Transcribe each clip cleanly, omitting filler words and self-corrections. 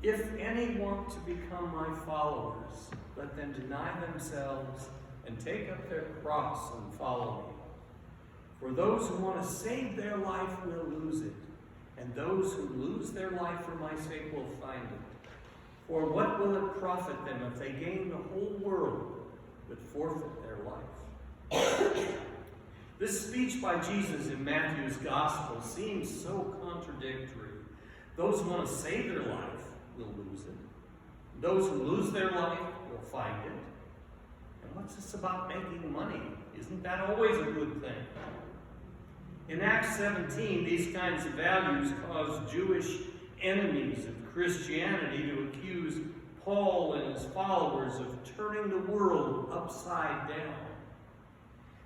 If any want to become my followers, let them deny themselves and take up their cross and follow me. For those who want to save their life will lose it, and those who lose their life for my sake will find it. For what will it profit them if they gain the whole world but forfeit their life? This speech by Jesus in Matthew's Gospel seems so contradictory. Those who want to save their life will lose it. Those who lose their life will find it. And what's this about making money? Isn't that always a good thing? In Acts 17, these kinds of values caused Jewish enemies of Christianity to accuse Paul and his followers of turning the world upside down.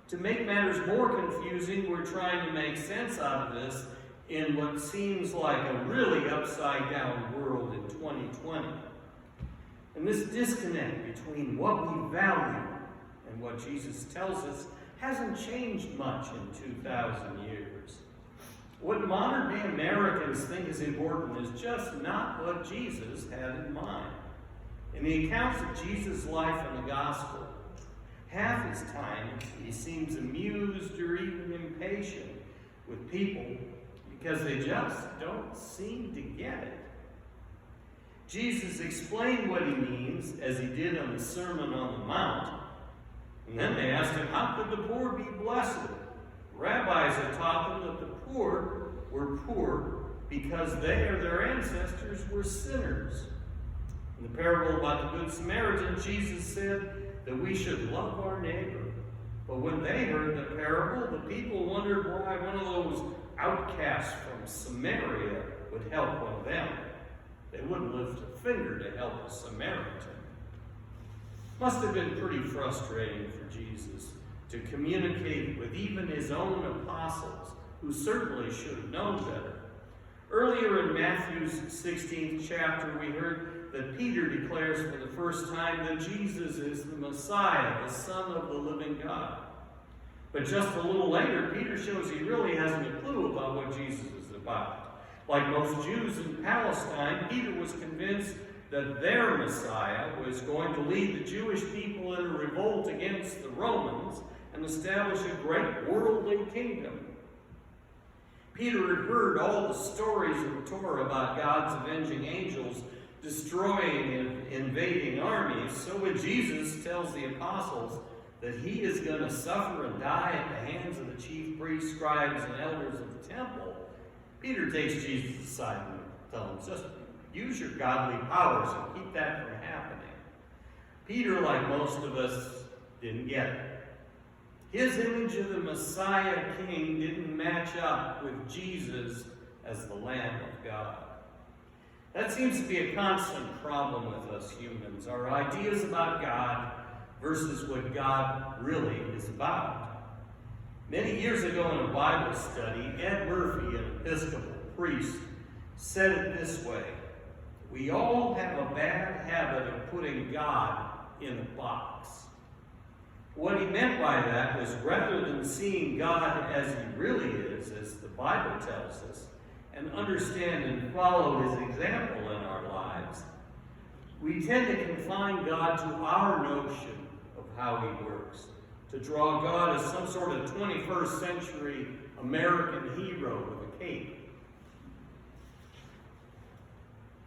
To make matters more confusing, we're trying to make sense out of this in what seems like a really upside-down world in 2020. And this disconnect between what we value and what Jesus tells us hasn't changed much in 2,000 years. What modern-day Americans think is important is just not what Jesus had in mind. In the accounts of Jesus' life in the Gospel, half his time he seems amused or even impatient with people because they just don't seem to get it. Jesus explained what he means, as he did on the Sermon on the Mount, and then they asked him, how could the poor be blessed? Rabbis had taught them that the poor were poor because they or their ancestors were sinners. In the parable about the Good Samaritan, Jesus said that we should love our neighbor. But when they heard the parable, the people wondered why one of those outcasts from Samaria would help one of them. They wouldn't lift a finger to help a Samaritan. Must have been pretty frustrating for Jesus to communicate with even his own apostles, who certainly should have known better. Earlier in Matthew's 16th chapter, we heard that Peter declares for the first time that Jesus is the Messiah, the Son of the living God. But just a little later, Peter shows he really hasn't a clue about what Jesus is about. Like most Jews in Palestine, Peter was convinced that their Messiah was going to lead the Jewish people in a revolt against the Romans and establish a great worldly kingdom. Peter had heard all the stories of the Torah about God's avenging angels destroying and invading armies. So when Jesus tells the apostles that he is going to suffer and die at the hands of the chief priests, scribes, and elders of the temple, Peter takes Jesus aside and tells him, just use your godly powers and keep that from happening. Peter, like most of us, didn't get it. His image of the Messiah King didn't match up with Jesus as the Lamb of God. That seems to be a constant problem with us humans, our ideas about God versus what God really is about. Many years ago in a Bible study, Ed Murphy, an Episcopal priest, said it this way: we all have a bad habit of putting God in a box. What he meant by that was, rather than seeing God as he really is, as the Bible tells us, and understand and follow his example in our lives, we tend to confine God to our notion of how he works, to draw God as some sort of 21st century American hero with a cape.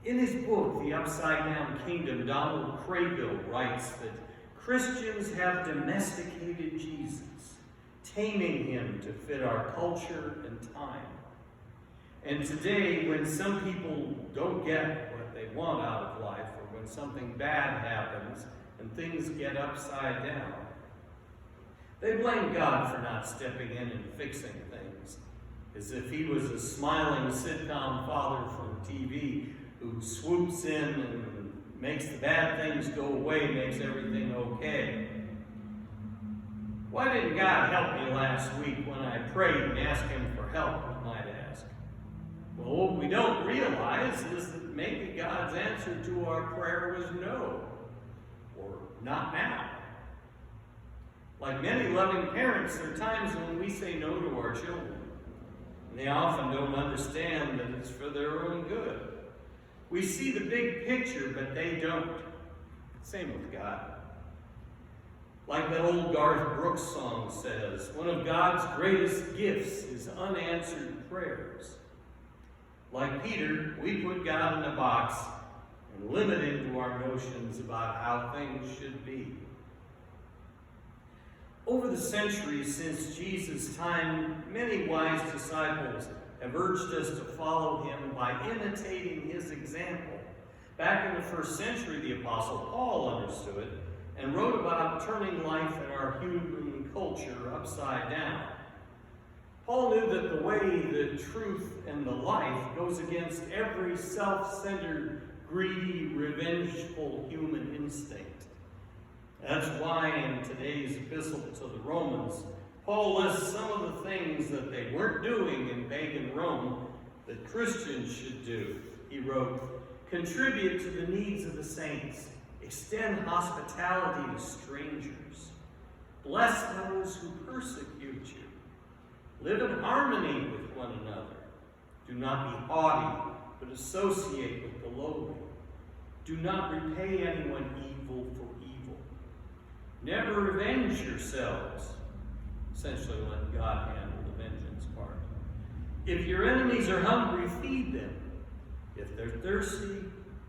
In his book, The Upside Down Kingdom, Donald Craybill writes that Christians have domesticated Jesus, taming him to fit our culture and time. And today, when some people don't get what they want out of life, or when something bad happens and things get upside down, they blame God for not stepping in and fixing things, as if he was a smiling sitcom father from TV who swoops in and makes the bad things go away, makes everything okay. Why didn't God help me last week when I prayed and asked him for help, we might ask? Well, what we don't realize is that maybe God's answer to our prayer was no, or not now. Like many loving parents, there are times when we say no to our children, and they often don't understand that it's for their own good. We see the big picture, but they don't. Same with God. Like that old Garth Brooks song says, one of God's greatest gifts is unanswered prayers. Like Peter, we put God in a box and limit him to our notions about how things should be. Over the centuries since Jesus' time, many wise disciples have urged us to follow him by imitating his example. Back in the first century, the Apostle Paul understood it and wrote about turning life in our human culture upside down. Paul knew that the way, the truth, and the life goes against every self-centered, greedy, revengeful human instinct. That's why in today's epistle to the Romans, Paul lists some of the things that they weren't doing in pagan Rome that Christians should do. He wrote, "Contribute to the needs of the saints. Extend hospitality to strangers. Bless those who persecute you. Live in harmony with one another. Do not be haughty, but associate with the lowly. Do not repay anyone evil for evil. Never revenge yourselves." Essentially, let God handle the vengeance part. "If your enemies are hungry, feed them. If they're thirsty,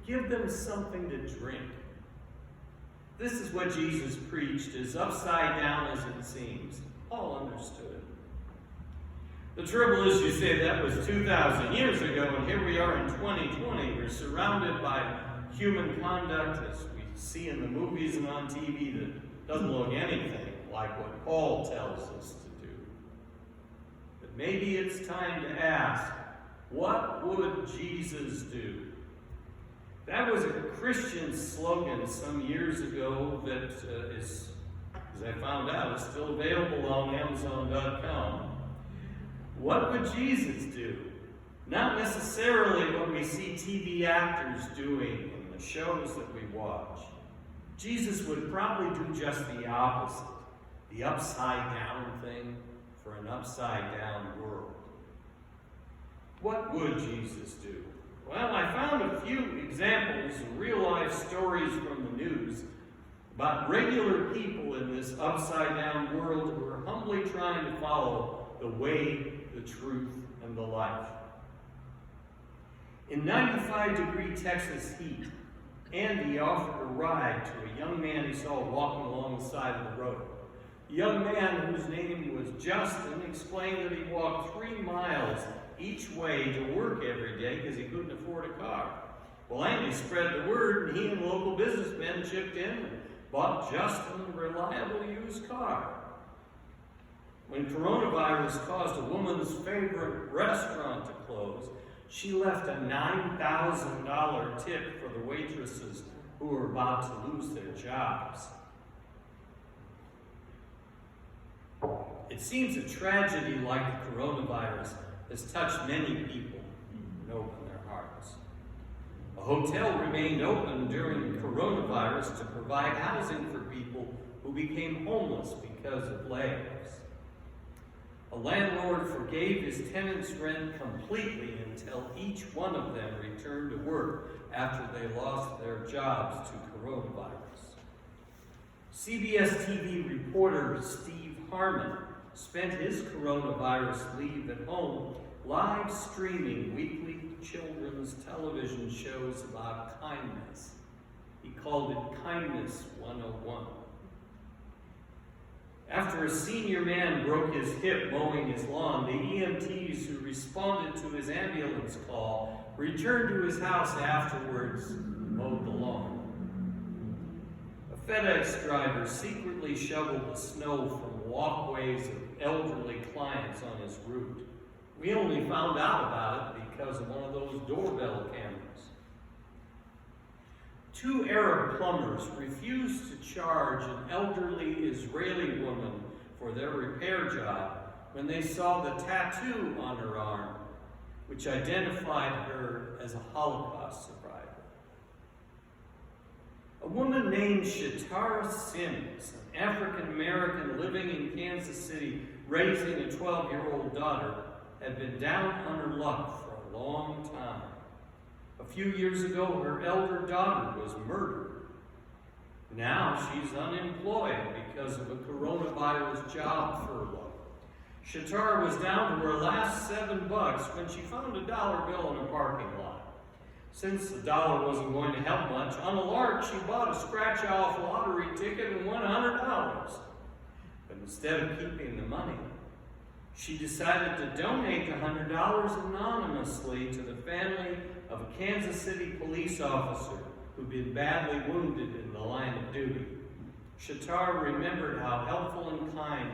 give them something to drink." This is what Jesus preached, as upside down as it seems. Paul understood it. The trouble is, you say that was 2,000 years ago, and here we are in 2020. We're surrounded by human conduct, as we see in the movies and on TV, that doesn't look anything like what Paul tells us to do. But maybe it's time to ask, what would Jesus do? That was a Christian slogan some years ago that is, as I found out, is still available on Amazon.com. What would Jesus do? Not necessarily what we see TV actors doing in the shows that we watch. Jesus would probably do just the opposite, the upside down thing for an upside down world. What would Jesus do? Well, I found a few examples of real-life stories from the news about regular people in this upside-down world who are humbly trying to follow the way, the truth, and the life. In 95-degree Texas heat, Andy offered a ride to a young man he saw walking along the side of the road. The young man, whose name was Justin, explained that he walked 3 miles each way to work every day because he couldn't afford a car. Well, Andy spread the word, and he and local businessmen chipped in and bought Justin a reliable used car. When coronavirus caused a woman's favorite restaurant to close, she left a $9,000 tip for the waitresses who were about to lose their jobs. It seems a tragedy like the coronavirus has touched many people and opened their hearts. A hotel remained open during the coronavirus to provide housing for people who became homeless because of layoffs. A landlord forgave his tenants' rent completely until each one of them returned to work after they lost their jobs to coronavirus. CBS TV reporter Steve Harmon spent his coronavirus leave at home live streaming weekly children's television shows about kindness. He called it Kindness 101. After a senior man broke his hip mowing his lawn, the EMTs who responded to his ambulance call returned to his house afterwards and mowed the lawn. A FedEx driver secretly shoveled the snow from walkways of elderly clients on his route. We only found out about it because of one of those doorbell cameras. 2 Arab plumbers refused to charge an elderly Israeli woman for their repair job when they saw the tattoo on her arm, which identified her as a Holocaust survivor. A woman named Shatara Sims, an African-American living in Kansas City, raising a 12-year-old daughter, had been down on her luck for a long time. A few years ago, her elder daughter was murdered. Now she's unemployed because of a coronavirus job furlough. Shatar was down to her last $7 when she found a dollar bill in a parking lot. Since the dollar wasn't going to help much, on a lark she bought a scratch-off lottery ticket and won $100. But instead of keeping the money, she decided to donate the $100 anonymously to the family of a Kansas City police officer who'd been badly wounded in the line of duty. Shatar remembered how helpful and kind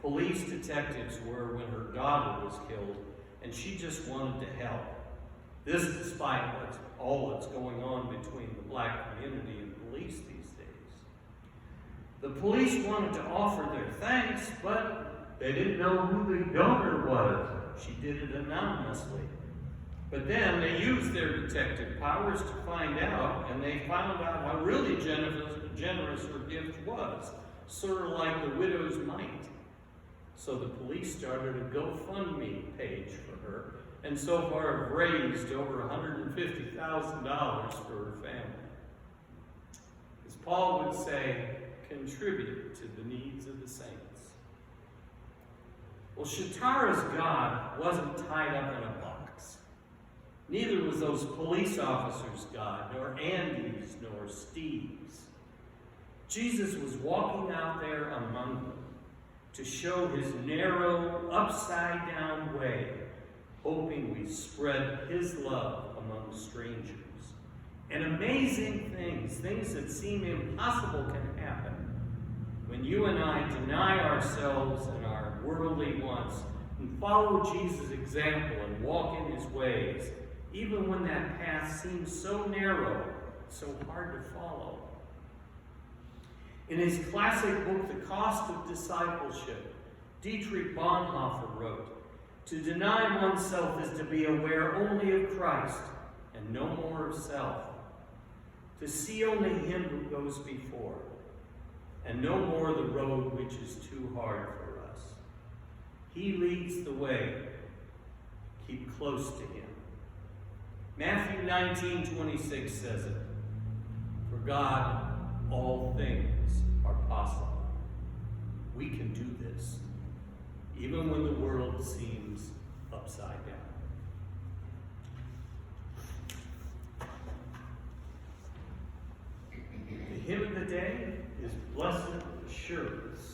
police detectives were when her daughter was killed, and she just wanted to help. This despite all that's going on between the black community and police these days. The police wanted to offer their thanks, but they didn't know who the donor was. She did it anonymously. But then they used their detective powers to find out, and they found out how really generous her gift was, sort of like the widow's mite. So the police started a GoFundMe page for her, and so far have raised over $150,000 for her family. As Paul would say, contribute to the needs of the saints. Well, Shatara's God wasn't tied up in a box. Neither was those police officers' God, nor Andy's, nor Steve's. Jesus was walking out there among them to show his narrow, upside-down way, hoping we spread his love among strangers. And amazing things that seem impossible can happen when you and I deny ourselves and our worldly wants and follow Jesus' example and walk in his ways, even when that path seems so narrow, so hard to follow. In his classic book, The Cost of Discipleship, Dietrich Bonhoeffer wrote, "To deny oneself is to be aware only of Christ and no more of self. To see only him who goes before, and no more the road which is too hard for us. He leads the way. Keep close to him." Matthew 19:26 says it. For God, all things are possible. We can do this, even when the world seems upside down. The hymn of the day is Blessed Assurance.